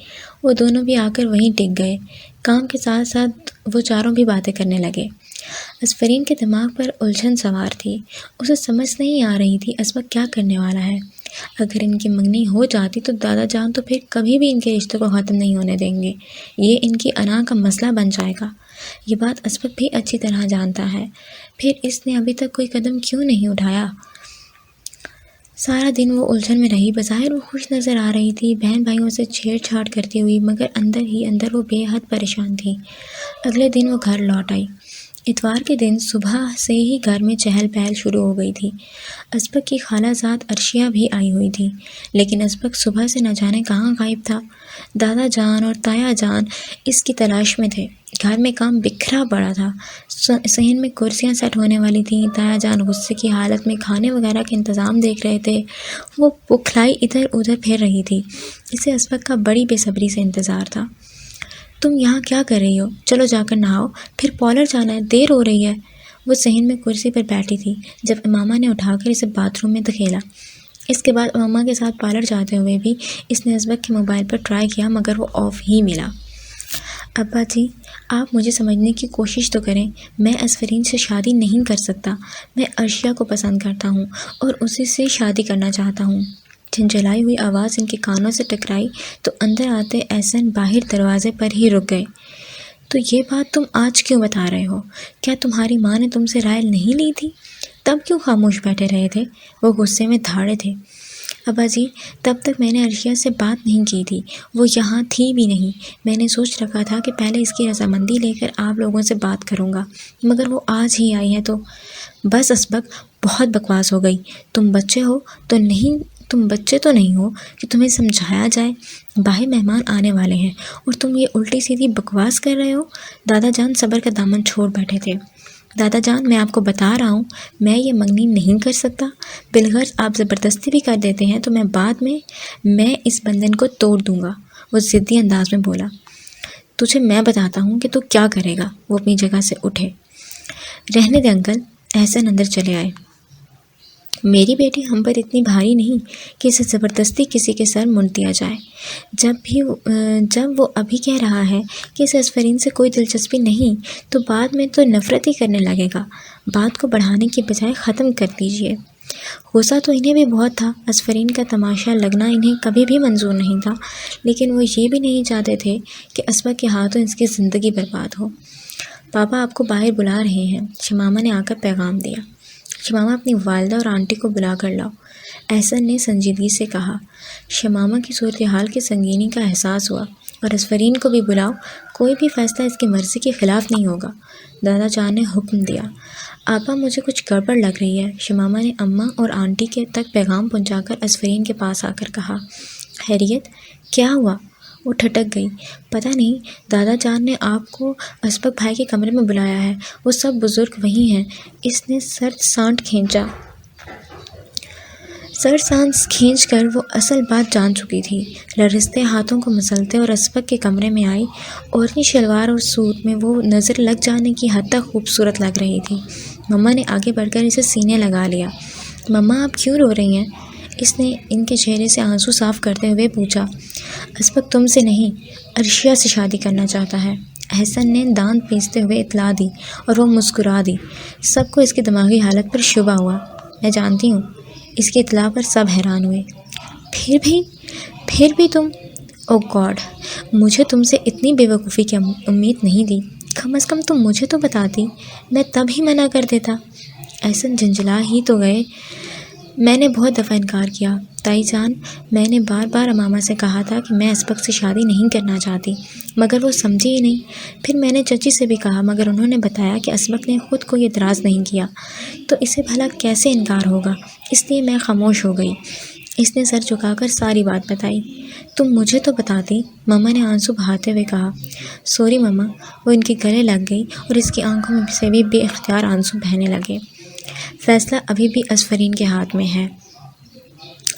وہ دونوں بھی آ کر وہیں ٹک گئے۔ کام کے ساتھ ساتھ وہ چاروں بھی باتیں کرنے لگے۔ اسفرین کے دماغ پر الجھن سوار تھی۔ اسے سمجھ نہیں آ رہی تھی اسبق کیا کرنے والا ہے۔ اگر ان کی منگنی ہو جاتی تو دادا جان تو پھر کبھی بھی ان کے رشتے کو ختم نہیں ہونے دیں گے۔ یہ ان کی انا کا مسئلہ بن جائے گا۔ یہ بات اسبق بھی اچھی طرح جانتا ہے، پھر اس نے ابھی تک کوئی قدم کیوں نہیں اٹھایا؟ سارا دن وہ الجھن میں رہی۔ بظاہر وہ خوش نظر آ رہی تھی، بہن بھائیوں سے چھیڑ چھاڑ کرتی ہوئی، مگر اندر ہی اندر وہ بے حد پریشان تھی۔ اگلے دن وہ گھر لوٹ آئی۔ اتوار کے دن صبح سے ہی گھر میں چہل پہل شروع ہو گئی تھی۔ اسبق کی خالہ زاد عرشیہ بھی آئی ہوئی تھی، لیکن اسبق صبح سے نہ جانے کہاں غائب تھا۔ دادا جان اور تایا جان اس کی تلاش میں تھے۔ گھر میں کام بکھرا پڑا تھا۔ صحن میں کرسیاں سیٹ ہونے والی تھیں۔ تایا جان غصے کی حالت میں کھانے وغیرہ کے انتظام دیکھ رہے تھے۔ وہ بکھلائی ادھر ادھر پھر رہی تھی۔ اسے اسبق کا بڑی بے صبری سے انتظار تھا۔ تم یہاں کیا کر رہی ہو؟ چلو جا کر نہاؤ، پھر پارلر جانا ہے، دیر ہو رہی ہے۔ وہ صحن میں کرسی پر بیٹھی تھی جب امامہ نے اٹھا کر اسے باتھ روم میں دھکیلا۔ اس کے بعد امامہ کے ساتھ پارلر جاتے ہوئے بھی اس نے اسبق کے موبائل پر ٹرائی کیا، مگر وہ آف ہی ملا۔ ابا جی، آپ مجھے سمجھنے کی کوشش تو کریں۔ میں اسفرین سے شادی نہیں کر سکتا۔ میں عرشیہ کو پسند کرتا ہوں اور اسی سے شادی کرنا چاہتا ہوں۔ جھنجھلائی ہوئی آواز ان کے کانوں سے ٹکرائی تو اندر آتے احسن باہر دروازے پر ہی رک گئے۔ تو یہ بات تم آج کیوں بتا رہے ہو؟ کیا تمہاری ماں نے تم سے رائے نہیں لی تھی؟ تب کیوں خاموش بیٹھے رہے تھے؟ وہ غصے میں دھاڑے تھے۔ ابا جی، تب تک میں نے عرشیہ سے بات نہیں کی تھی، وہ یہاں تھی بھی نہیں۔ میں نے سوچ رکھا تھا کہ پہلے اس کی رضامندی لے کر آپ لوگوں سے بات کروں گا، مگر وہ آج ہی آئی ہے تو… بس اسبق، بہت بکواس ہو گئی۔ تم بچے تو نہیں ہو کہ تمہیں سمجھایا جائے۔ باہر مہمان آنے والے ہیں اور تم یہ الٹی سیدھی بکواس کر رہے ہو۔ دادا جان صبر کا دامن چھوڑ بیٹھے تھے۔ دادا جان، میں آپ کو بتا رہا ہوں، میں یہ منگنی نہیں کر سکتا۔ بالغرض آپ زبردستی بھی کر دیتے ہیں تو میں بعد میں اس بندھن کو توڑ دوں گا۔ وہ ضدی انداز میں بولا۔ تجھے میں بتاتا ہوں کہ تو کیا کرے گا۔ وہ اپنی جگہ سے اٹھے۔ رہنے دے انکل، احسن اندر چلے آئے۔ میری بیٹی ہم پر اتنی بھاری نہیں کہ اسے زبردستی کسی کے سر منڈ دیا جائے۔ جب وہ ابھی کہہ رہا ہے کہ اسے اسفرین سے کوئی دلچسپی نہیں تو بعد میں تو نفرت ہی کرنے لگے گا۔ بات کو بڑھانے کی بجائے ختم کر دیجیے۔ غصہ تو انہیں بھی بہت تھا۔ اسفرین کا تماشا لگنا انہیں کبھی بھی منظور نہیں تھا، لیکن وہ یہ بھی نہیں چاہتے تھے کہ اسبق کے ہاتھوں اس کی زندگی برباد ہو۔ پاپا آپ کو باہر بلا رہے ہیں، شمامہ نے آ کر پیغام دیا۔ شمامہ، اپنی والدہ اور آنٹی کو بلا کر لاؤ، احسن نے سنجیدگی سے کہا۔ شمامہ کی صورتحال کی سنگینی کا احساس ہوا۔ اور اسفرین کو بھی بلاؤ، کوئی بھی فیصلہ اس کی مرضی کے خلاف نہیں ہوگا، دادا جان نے حکم دیا۔ آپا، مجھے کچھ گڑبڑ لگ رہی ہے، شمامہ نے اماں اور آنٹی کے تک پیغام پہنچا کر اسفرین کے پاس آ کر کہا۔ خیریت؟ کیا ہوا؟ وہ ٹھٹک گئی۔ پتہ نہیں، دادا جان نے آپ کو اسبق بھائی کے کمرے میں بلایا ہے، وہ سب بزرگ وہی ہیں۔ اس نے سر سانٹ کھینچ کر وہ اصل بات جان چکی تھی۔ لرزتے ہاتھوں کو مسلتے اور اسبق کے کمرے میں آئی۔ اورنی شلوار اور سوٹ میں وہ نظر لگ جانے کی حد تک خوبصورت لگ رہی تھی۔ مما نے آگے بڑھ کر اسے سینے لگا لیا۔ مما، آپ کیوں رو رہی ہیں؟ اس نے ان کے چہرے سے آنسو صاف کرتے ہوئے پوچھا۔ اسبق تم سے نہیں، عرشیہ سے شادی کرنا چاہتا ہے، احسن نے دانت پیستے ہوئے اطلاع دی، اور وہ مسکرا دی۔ سب کو اس کی دماغی حالت پر شبہ ہوا۔ میں جانتی ہوں۔ اس کی اطلاع پر سب حیران ہوئے۔ پھر بھی تم… او گاڈ، مجھے تم سے اتنی بے وقوفی کی امید نہیں تھی۔ کم از کم تم مجھے تو بتاتی، میں تب ہی منع کر دیتا۔ احسن جھنجھلا ہی تو گئے۔ میں نے بہت دفعہ انکار کیا تائی جان، میں نے بار بار امامہ سے کہا تھا کہ میں اسبق سے شادی نہیں کرنا چاہتی، مگر وہ سمجھی ہی نہیں۔ پھر میں نے چچی سے بھی کہا، مگر انہوں نے بتایا کہ اسبق نے خود کوئی اعتراض نہیں کیا، تو اسے بھلا کیسے انکار ہوگا، اس لیے میں خاموش ہو گئی۔ اس نے سر جھکا کر ساری بات بتائی۔ تم مجھے تو بتاتی، مما نے آنسو بہاتے ہوئے کہا۔ سوری مما، وہ ان کے گلے لگ گئی اور اس کی آنکھوں میں سے بھی بے اختیار آنسو بہنے لگے۔ فیصلہ ابھی بھی اسفرین کے ہاتھ میں ہے۔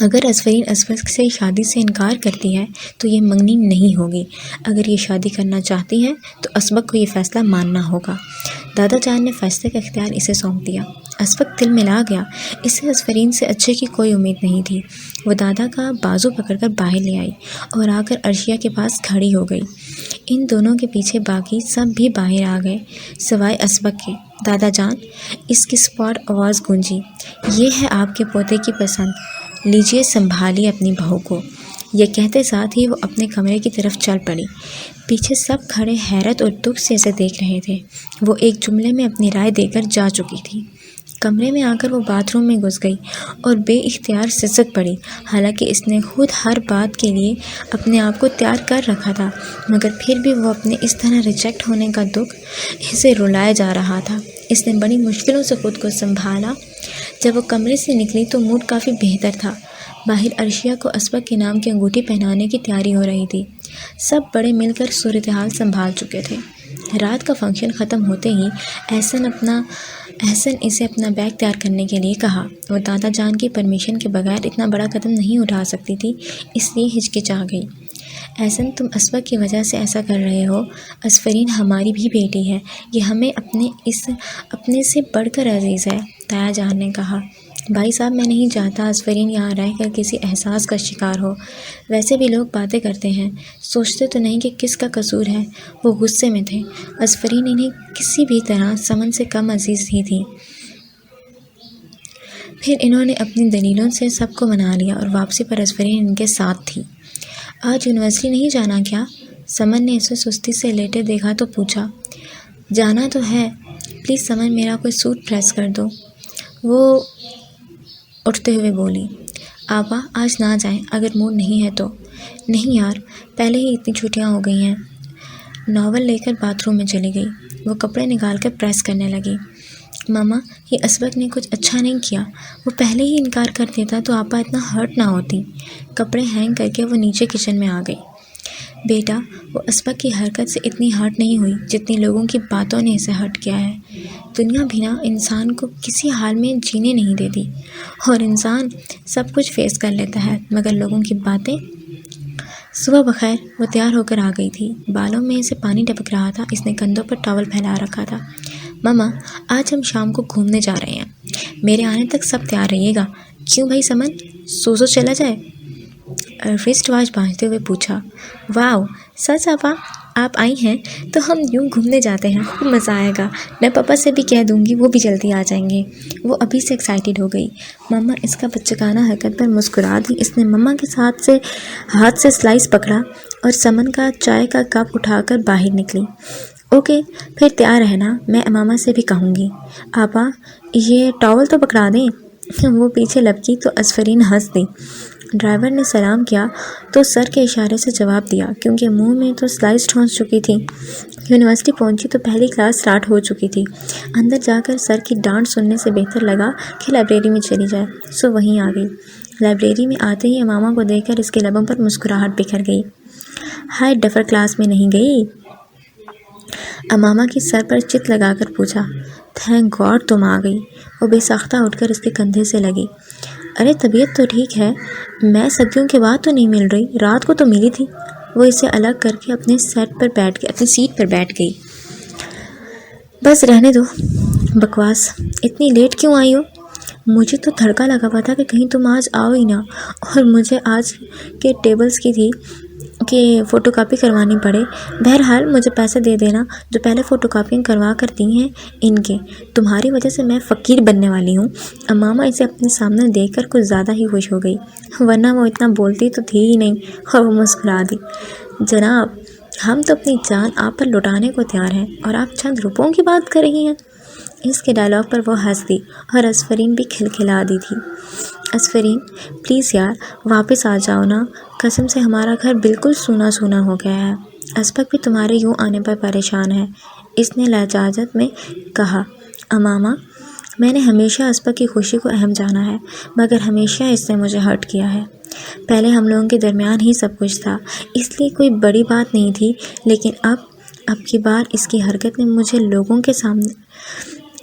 اگر اسفرین اسبق سے شادی سے انکار کرتی ہے تو یہ منگنی نہیں ہوگی، اگر یہ شادی کرنا چاہتی ہے تو اسبق کو یہ فیصلہ ماننا ہوگا۔ دادا جان نے فیصلے کا اختیار اسے سونپ دیا۔ اسبق دل ملا گیا، اسے اسفرین سے اچھے کی کوئی امید نہیں تھی۔ وہ دادا کا بازو پکڑ کر باہر لے آئی اور آ کر عرشیہ کے پاس کھڑی ہو گئی۔ ان دونوں کے پیچھے باقی سب بھی باہر آ گئے سوائے اسبق کے۔ دادا جان، اس کی سپاٹ آواز گونجی، یہ ہے آپ کے پوتے کی پسند، لیجیے سنبھالیے اپنی بہو کو۔ یہ کہتے ساتھ ہی وہ اپنے کمرے کی طرف چل پڑی۔ پیچھے سب کھڑے حیرت اور دکھ سے اسے دیکھ رہے تھے۔ وہ ایک جملے میں اپنی رائے دے کر جا چکی تھی۔ کمرے میں آ کر وہ باتھ روم میں گھس گئی اور بے اختیار سسک پڑی، حالانکہ اس نے خود ہر بات کے لیے اپنے آپ کو تیار کر رکھا تھا، مگر پھر بھی وہ اپنے اس طرح ریجیکٹ ہونے کا دکھ اسے رلایا جا رہا تھا۔ اس نے بڑی مشکلوں سے خود کو سنبھالا۔ جب وہ کمرے سے نکلی تو موڈ کافی بہتر تھا۔ باہر عرشیہ کو اسبق کے نام کی انگوٹھی پہنانے کی تیاری ہو رہی تھی۔ سب بڑے مل کر صورتحال سنبھال چکے تھے۔ رات کا فنکشن ختم ہوتے ہی احسن اسے اپنا بیگ تیار کرنے کے لیے کہا۔ وہ دادا جان کی پرمیشن کے بغیر اتنا بڑا قدم نہیں اٹھا سکتی تھی، اس لیے ہچکچا گئی۔ احسن، تم اسبق کی وجہ سے ایسا کر رہے ہو۔ اسفرین ہماری بھی بیٹی ہے، یہ ہمیں اپنے سے بڑھ کر عزیز ہے، تایا جان نے کہا۔ بھائی صاحب، میں نہیں چاہتا اسفرین یہاں رہ کر کسی احساس کا شکار ہو۔ ویسے بھی لوگ باتیں کرتے ہیں، سوچتے تو نہیں کہ کس کا قصور ہے۔ وہ غصے میں تھے۔ اسفرین انہیں کسی بھی طرح سمن سے کم عزیز ہی تھی۔ پھر انہوں نے اپنی دلیلوں سے سب کو منا لیا اور واپسی پر اسفرین ان کے ساتھ تھی۔ آج یونیورسٹی نہیں جانا کیا؟ سمن نے اسے سستی سے لیٹے دیکھا تو پوچھا۔ جانا تو ہے، پلیز سمن میرا کوئی سوٹ پریس کر دو، وہ اٹھتے ہوئے بولی۔ آپا آج نہ جائیں اگر موڈ نہیں ہے تو۔ نہیں یار، پہلے ہی اتنی چھٹیاں ہو گئی ہیں۔ ناول لے کر باتھ روم میں چلی گئی۔ وہ کپڑے نکال کر پریس کرنے لگی۔ ماما، یہ اسبق نے کچھ اچھا نہیں کیا، وہ پہلے ہی انکار کر دیتا تو آپا اتنا ہرٹ نہ ہوتی۔ کپڑے ہینگ کر کے وہ نیچے کچن میں آ گئی۔ بیٹا، وہ اسبق کی حرکت سے اتنی ہرٹ نہیں ہوئی جتنی لوگوں کی باتوں نے اسے ہرٹ کیا ہے۔ دنیا بھی نا انسان کو کسی حال میں جینے نہیں دیتی، اور انسان سب کچھ فیس کر لیتا ہے، مگر لوگوں کی باتیں۔ صبح بخیر، وہ تیار ہو کر آ گئی تھی۔ بالوں میں اسے پانی ٹپک رہا تھا۔ اس نے کندھوں پر ٹاول پھیلا رکھا تھا۔ ماما، آج ہم شام کو گھومنے جا رہے ہیں، میرے آنے تک سب تیار رہیے گا۔ کیوں بھائی سمن، سوزو چلا جائے؟ رسٹ واچ باندھتے ہوئے پوچھا۔ واو، سچ آپا، آپ آئی ہیں تو ہم یوں گھومنے جاتے ہیں، خوب مزہ آئے گا۔ میں پاپا سے بھی کہہ دوں گی، وہ بھی جلدی آ جائیں گے۔ وہ ابھی سے ایکسائٹیڈ ہو گئی۔ ماما اس کا بچگانہ حرکت پر مسکرا دی۔ اس نے ماما کے ہاتھ سے سلائس پکڑا اور سمن کا چائے کا کپ اٹھا کر باہر نکلی۔ اوکے، پھر تیار رہنا، میں ماما سے بھی کہوں گی۔ آپا، یہ ٹاول تو پکڑا دیں۔ وہ پیچھے لپکی تو اسفرین ہنس دی۔ ڈرائیور نے سلام کیا تو سر کے اشارے سے جواب دیا، کیونکہ منہ میں تو سلائس ٹھونس چکی تھی۔ یونیورسٹی پہنچی تو پہلی کلاس سٹارٹ ہو چکی تھی۔ اندر جا کر سر کی ڈانٹ سننے سے بہتر لگا کہ لائبریری میں چلی جائے، سو وہیں آ گئی۔ لائبریری میں آتے ہی امامہ کو دیکھ کر اس کے لبوں پر مسکراہٹ بکھر گئی۔ ہائے ڈفر، کلاس میں نہیں گئی؟ امامہ کی سر پر چت لگا کر پوچھا۔ تھینک گاڈ تم آ گئی۔ وہ بے ساختہ اٹھ کر اس کے کندھے سے لگی۔ ارے طبیعت تو ٹھیک ہے، میں صدیوں کے بعد تو نہیں مل رہی، رات کو تو ملی تھی۔ وہ اسے الگ کر کے اپنی سیٹ پر بیٹھ گئی۔ بس رہنے دو بکواس، اتنی لیٹ کیوں آئی ہو؟ مجھے تو دھڑکا لگا ہوا تھا کہ کہیں تم آج آؤ ہی نہ، اور مجھے آج کے ٹیبلز کی تھی کہ فوٹو کاپی کروانی پڑے۔ بہرحال مجھے پیسے دے دینا جو پہلے فوٹو کاپیاں کروا کر دی ہیں ان کے، تمہاری وجہ سے میں فقیر بننے والی ہوں۔ امامہ اسے اپنے سامنے دیکھ کر کچھ زیادہ ہی خوش ہو گئی، ورنہ وہ اتنا بولتی تو تھی ہی نہیں، اور وہ مسکرا دی۔ جناب، ہم تو اپنی جان آپ پر لٹانے کو تیار ہیں، اور آپ چند روپوں کی بات کر رہی ہیں۔ اس کے ڈائلاگ پر وہ ہنس دی اور اسفرین بھی کھلکھلا دی تھی۔ اسفرین پلیز یار واپس آ جاؤ نا، قسم سے ہمارا گھر بالکل سونا سونا ہو گیا ہے۔ اسبق بھی تمہارے یوں آنے پر پریشان ہے، اس نے لجاجت میں کہا۔ امامہ، میں نے ہمیشہ اسبق کی خوشی کو اہم جانا ہے، مگر ہمیشہ اس نے مجھے ہرٹ کیا ہے۔ پہلے ہم لوگوں کے درمیان ہی سب کچھ تھا، اس لیے کوئی بڑی بات نہیں تھی، لیکن اب کی بار اس کی حرکت نے مجھے لوگوں کے سامنے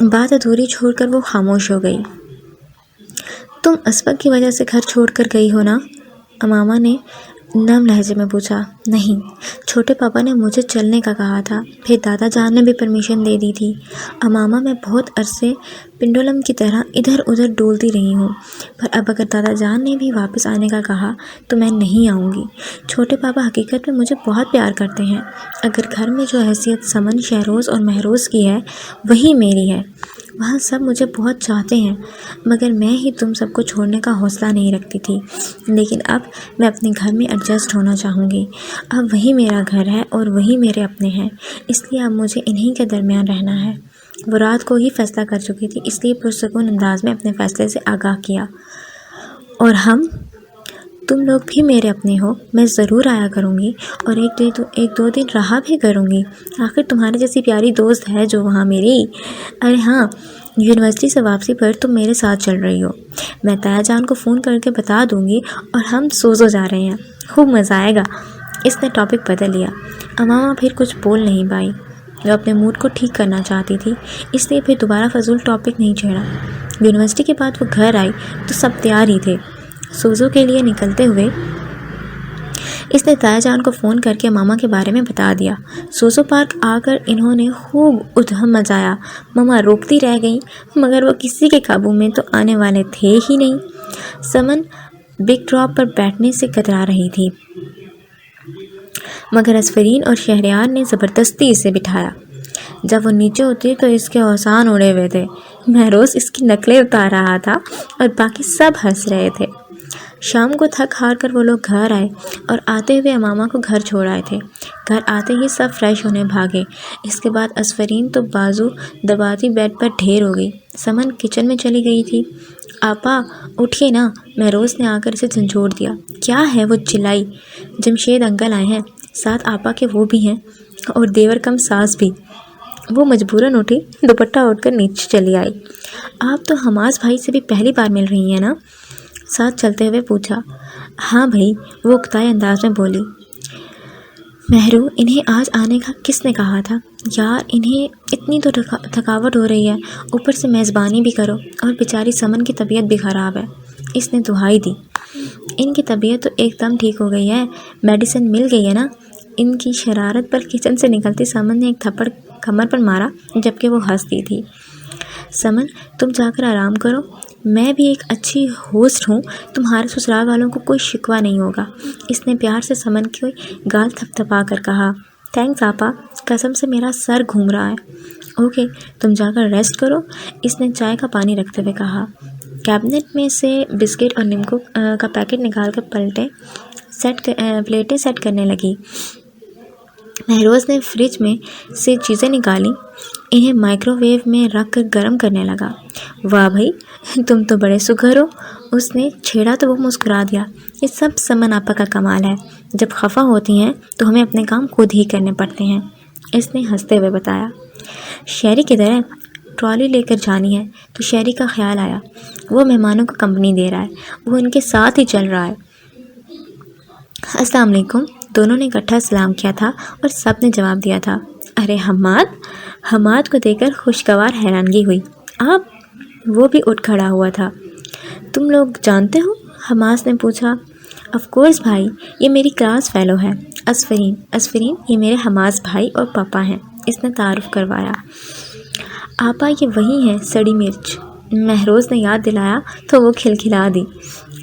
بات ادھوری چھوڑ کر وہ خاموش ہو گئی۔ تم اسبق کی وجہ سے گھر چھوڑ کر گئی ہو نا؟ امامہ نے نرم لہجے میں پوچھا۔ نہیں، چھوٹے پاپا نے مجھے چلنے کا کہا تھا، پھر دادا جان نے بھی پرمیشن دے دی تھی۔ امامہ میں بہت عرصے پنڈولم کی طرح ادھر ادھر ڈولتی رہی ہوں، پر اب اگر دادا جان نے بھی واپس آنے کا کہا تو میں نہیں آؤں گی۔ چھوٹے پاپا حقیقت میں مجھے بہت پیار کرتے ہیں۔ اگر گھر میں جو حیثیت سمن، شہروز اور مہروز کی ہے وہی میری ہے۔ وہاں سب مجھے بہت چاہتے ہیں، مگر میں ہی تم سب کو چھوڑنے کا حوصلہ نہیں رکھتی تھی۔ لیکن اب میں اپنے گھر میں ایڈجسٹ ہونا چاہوں گی۔ اب وہی میرا گھر ہے اور وہی میرے اپنے ہیں، اس لیے اب مجھے انہی کے درمیان رہنا ہے۔ وہ رات کو ہی فیصلہ کر چکی تھی، اس لیے پرسکون انداز میں اپنے فیصلے سے آگاہ کیا۔ اور تم لوگ بھی میرے اپنے ہو، میں ضرور آیا کروں گی اور ایک دو دن رہا بھی کروں گی۔ آخر تمہارے جیسی پیاری دوست ہے جو وہاں میری۔ ارے ہاں، یونیورسٹی سے واپسی پر تم میرے ساتھ چل رہی ہو، میں تایا جان کو فون کر کے بتا دوں گی، اور ہم سوزو جا رہے ہیں، خوب مزہ آئے گا۔ اس نے ٹاپک بدل لیا۔ امامہ پھر کچھ بول نہیں پائی، وہ اپنے موڈ کو ٹھیک کرنا چاہتی تھی، اس لیے پھر دوبارہ فضول ٹاپک نہیں چھیڑا۔ یونیورسٹی کے بعد وہ گھر آئی تو سب تیار ہی تھے۔ سوزو کے لیے نکلتے ہوئے اس نے تایا جان کو فون کر کے ماما کے بارے میں بتا دیا۔ سوزو پارک آ کر انہوں نے خوب ادھم مچایا۔ ماما روکتی رہ گئیں، مگر وہ کسی کے قابو میں تو آنے والے تھے ہی نہیں۔ سمن بگ ڈراپ پر بیٹھنے سے کترا رہی تھی، مگر اسفرین اور شہریار نے زبردستی اسے بٹھایا۔ جب وہ نیچے اتری تو اس کے اوسان اڑے ہوئے تھے۔ مہروز اس کی نقلیں اتار رہا تھا اور باقی سب ہنس رہے تھے۔ شام کو تھک ہار کر وہ لوگ گھر آئے اور آتے ہوئے امامہ کو گھر چھوڑ آئے تھے۔ گھر آتے ہی سب فریش ہونے بھاگے۔ اس کے بعد اسفرین تو بازو دباتی بیڈ پر ڈھیر ہو گئی۔ سمن کچن میں چلی گئی تھی۔ آپا اٹھیے نا، مہروز نے آ کر اسے جھنجھوڑ دیا۔ کیا ہے؟ وہ چلائی۔ جمشید انکل آئے ہیں، ساتھ آپا کے وہ بھی ہیں، اور دیور کم ساس بھی۔ وہ مجبوراً اٹھی، دوپٹہ اوڑھ کر نیچے چلی آئی۔ آپ تو حماس بھائی سے بھی پہلی بار مل رہی ہیں نا؟ ساتھ چلتے ہوئے پوچھا۔ ہاں بھائی، وہ اکتائے انداز میں بولی۔ مہرو، انہیں آج آنے کا کس نے کہا تھا؟ یار انہیں اتنی تو تھکاوٹ ہو رہی ہے، اوپر سے میزبانی بھی کرو، اور بیچاری سمن کی طبیعت بھی خراب ہے۔ اس نے دہائی دی۔ ان کی طبیعت تو ایک دم ٹھیک ہو گئی ہے، میڈیسن مل گئی ہے نا؟ ان کی شرارت پر کچن سے نکلتی سمن نے ایک تھپڑ کمر پر مارا، جبکہ وہ ہنستی تھی۔ سمن تم جا کر آرام کرو، میں بھی ایک اچھی ہوسٹ ہوں، تمہارے سسرال والوں کو کوئی شکوہ نہیں ہوگا۔ اس نے پیار سے سمن کی گال تھپ تھپا کر کہا۔ تھینکس آپا، قسم سے میرا سر گھوم رہا ہے۔ اوکے، تم جا کر ریسٹ کرو، اس نے چائے کا پانی رکھتے ہوئے کہا۔ کیبنٹ میں سے بسکٹ اور نمکو کا پیکٹ نکال کر پلیٹیں سیٹ کرنے لگی۔ مہروز نے فریج میں سے چیزیں نکالیں، انہیں مائکرو ویو میں رکھ کر گرم کرنے لگا۔ واہ بھائی، تم تو بڑے سگھر ہو، اس نے چھیڑا تو وہ مسکرا دیا۔ یہ سب سمن آپا کا کمال ہے، جب خفا ہوتی ہیں تو ہمیں اپنے کام خود ہی کرنے پڑتے ہیں، اس نے ہنستے ہوئے بتایا۔ شہری کدھر ہے؟ ٹرالی لے کر جانی ہے، تو شہری کا خیال آیا، وہ مہمانوں کو کمپنی دے رہا ہے، وہ ان کے ساتھ ہی چل رہا ہے۔ السلام علیکم، دونوں نے اکٹھا سلام کیا تھا اور سب نے جواب دیا تھا۔ ارے حماد کو دیکھ کر خوشگوار حیرانگی ہوئی۔ آپ؟ وہ بھی اٹھ کھڑا ہوا تھا۔ تم لوگ جانتے ہو؟ حماس نے پوچھا۔ آف کورس بھائی، یہ میری کلاس فیلو ہے، اسفرین یہ میرے حماس بھائی اور پاپا ہیں، اس نے تعارف کروایا۔ آپا یہ وہی ہیں سڑی مرچ، مہروز نے یاد دلایا تو وہ کھلکھلا دی۔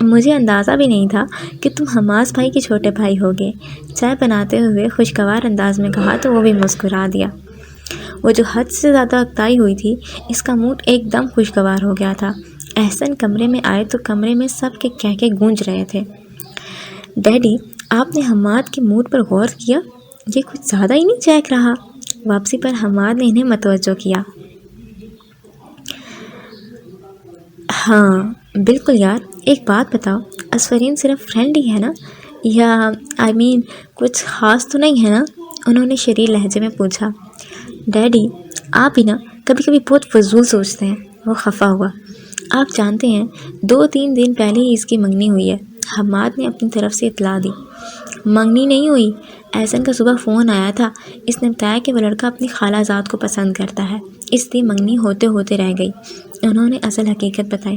مجھے اندازہ بھی نہیں تھا کہ تم حماس بھائی کے چھوٹے بھائی ہوگے، چائے بناتے ہوئے خوشگوار انداز میں کہا تو وہ بھی مسکرا دیا۔ وہ جو حد سے زیادہ اکتائی ہوئی تھی، اس کا موڈ ایک دم خوشگوار ہو گیا تھا۔ احسن کمرے میں آئے تو کمرے میں سب کے کہکے گونج رہے تھے۔ ڈیڈی، آپ نے حماد کے موڈ پر غور کیا؟ یہ کچھ زیادہ ہی نہیں چہک رہا؟ واپسی پر حماد نے انہیں متوجہ کیا۔ ہاں بالکل یار، ایک بات بتاؤ، اسفرین صرف فرینڈ ہی ہے نا، یا کچھ خاص تو نہیں ہے نا؟ انہوں نے شریر لہجے میں پوچھا۔ ڈیڈی آپ ہی نا کبھی کبھی بہت فضول سوچتے ہیں، وہ خفا ہوا۔ آپ جانتے ہیں 2-3 دن پہلے ہی اس کی منگنی ہوئی ہے، حماد نے اپنی طرف سے اطلاع دی۔ منگنی نہیں ہوئی، احسن کا صبح فون آیا تھا، اس نے بتایا کہ وہ لڑکا اپنی خالہ زاد کو پسند کرتا ہے، اس لیے منگنی ہوتے ہوتے رہ گئی۔ انہوں نے اصل حقیقت بتائی۔